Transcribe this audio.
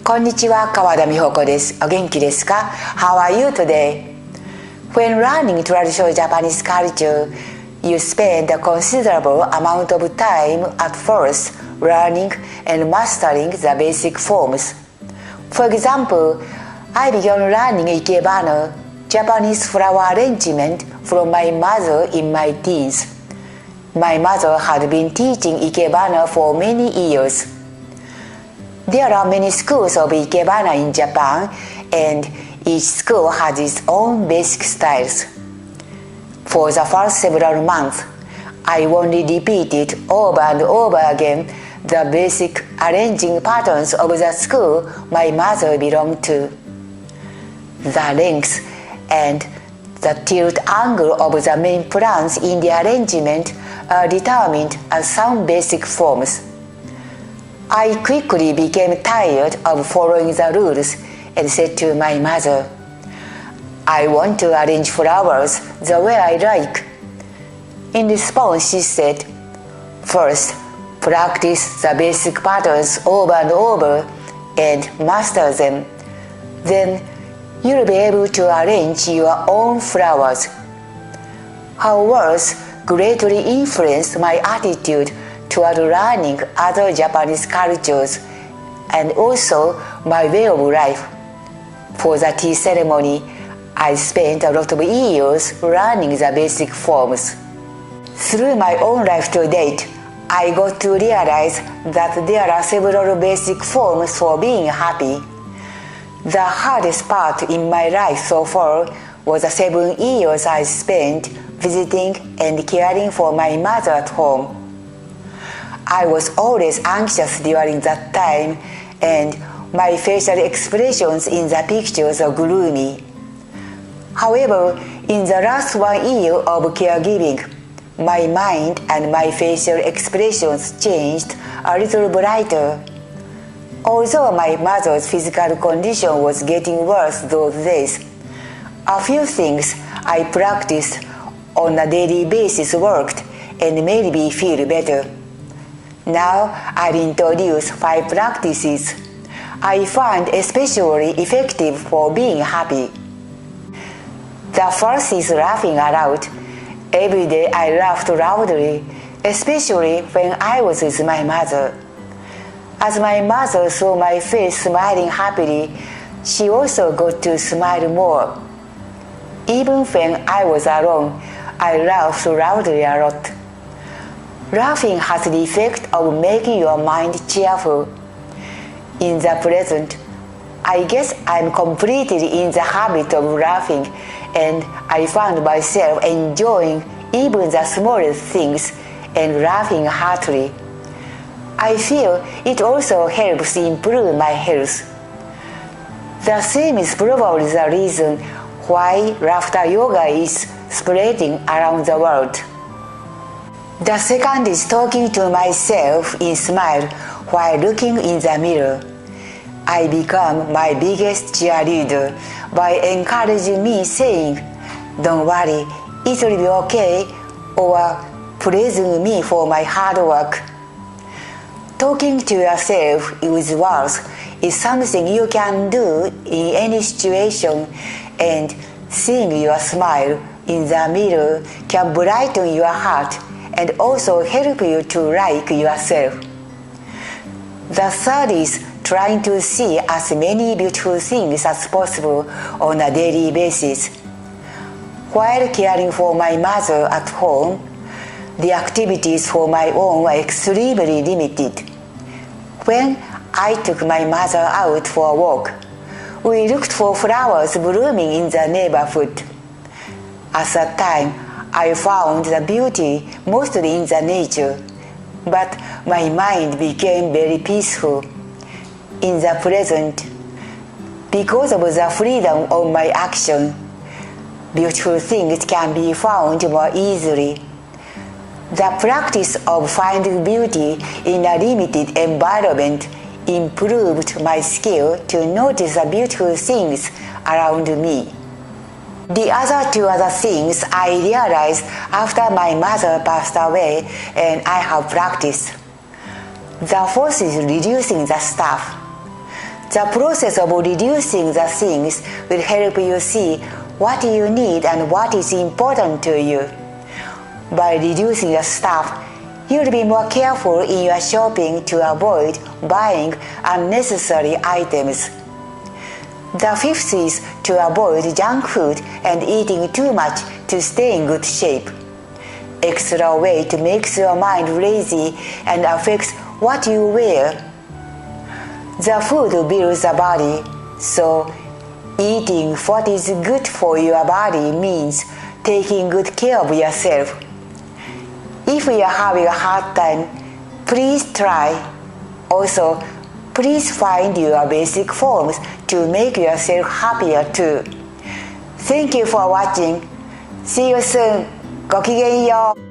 こんにちは、川田美穂子です。お元気ですか? How are you today? When learning traditional Japanese culture, you spend a considerable amount of time at first learning and mastering the basic forms. For example, I began learning ikebana, Japanese flower arrangement, from my mother in my teens. My mother had been teaching ikebana for many years. There are many schools of ikebana in Japan, and each school has its own basic styles. For the first several months, I only repeated over and over again the basic arranging patterns of the school my mother belonged to. The length and the tilt angle of the main plants in the arrangement are determined as some basic forms. I quickly became tired of following the rules and said to my mother, "I want to arrange flowers the way I like." In response, she said, "First, practice the basic patterns over and over and master them. Then you'll be able to arrange your own flowers." Her words greatly influenced my attitude toward learning other Japanese cultures and also my way of life. For the tea ceremony, I spent a lot of years learning the basic forms. Through my own life to date, I got to realize that there are several basic forms for being happy. The hardest part in my life so far was the 7 years I spent visiting and caring for my mother at home. I was always anxious during that time, and my facial expressions in the pictures are gloomy. However, in the last 1 year of caregiving, my mind and my facial expressions changed a little brighter. Although my mother's physical condition was getting worse those days, a few things I practiced on a daily basis worked and made me feel better. Now I'll introduce 5 practices I find especially effective for being happy. The first is laughing aloud. Every day I laughed loudly, especially when I was with my mother. As my mother saw my face smiling happily, she also got to smile more. Even when I was alone, I laughed loudly a lot. Laughing has the effect of making your mind cheerful. In the present, I guess I'm completely in the habit of laughing, and I found myself enjoying even the smallest things and laughing heartily. I feel it also helps improve my health. The same is probably the reason why laughter yoga is spreading around the world. The second is talking to myself in smile while looking in the mirror. I become my biggest cheerleader by encouraging me saying, "Don't worry, it will be okay," or praising me for my hard work. Talking to yourself with words is something you can do in any situation, and seeing your smile in the mirror can brighten your heart and also help you to like yourself. The third is trying to see as many beautiful things as possible on a daily basis. While caring for my mother at home, the activities for my own were extremely limited. When I took my mother out for a walk, we looked for flowers blooming in the neighborhood. At that time, I found the beauty mostly in the nature, but my mind became very peaceful. In the present, because of the freedom of my action, beautiful things can be found more easily. The practice of finding beauty in a limited environment improved my skill to notice the beautiful things around me. The other 2 other things I realized after my mother passed away and I have practiced. The fourth is reducing the stuff. The process of reducing the things will help you see what you need and what is important to you. By reducing the stuff, you'll be more careful in your shopping to avoid buying unnecessary items. The fifth is to avoid junk food and eating too much to stay in good shape. Extra weight makes your mind lazy and affects what you wear. The food builds the body, so eating what is good for your body means taking good care of yourself. If you are having a hard time, please try. Also, please find your basic forms to make yourself happier too. Thank you for watching. See you soon. ごきげんよう。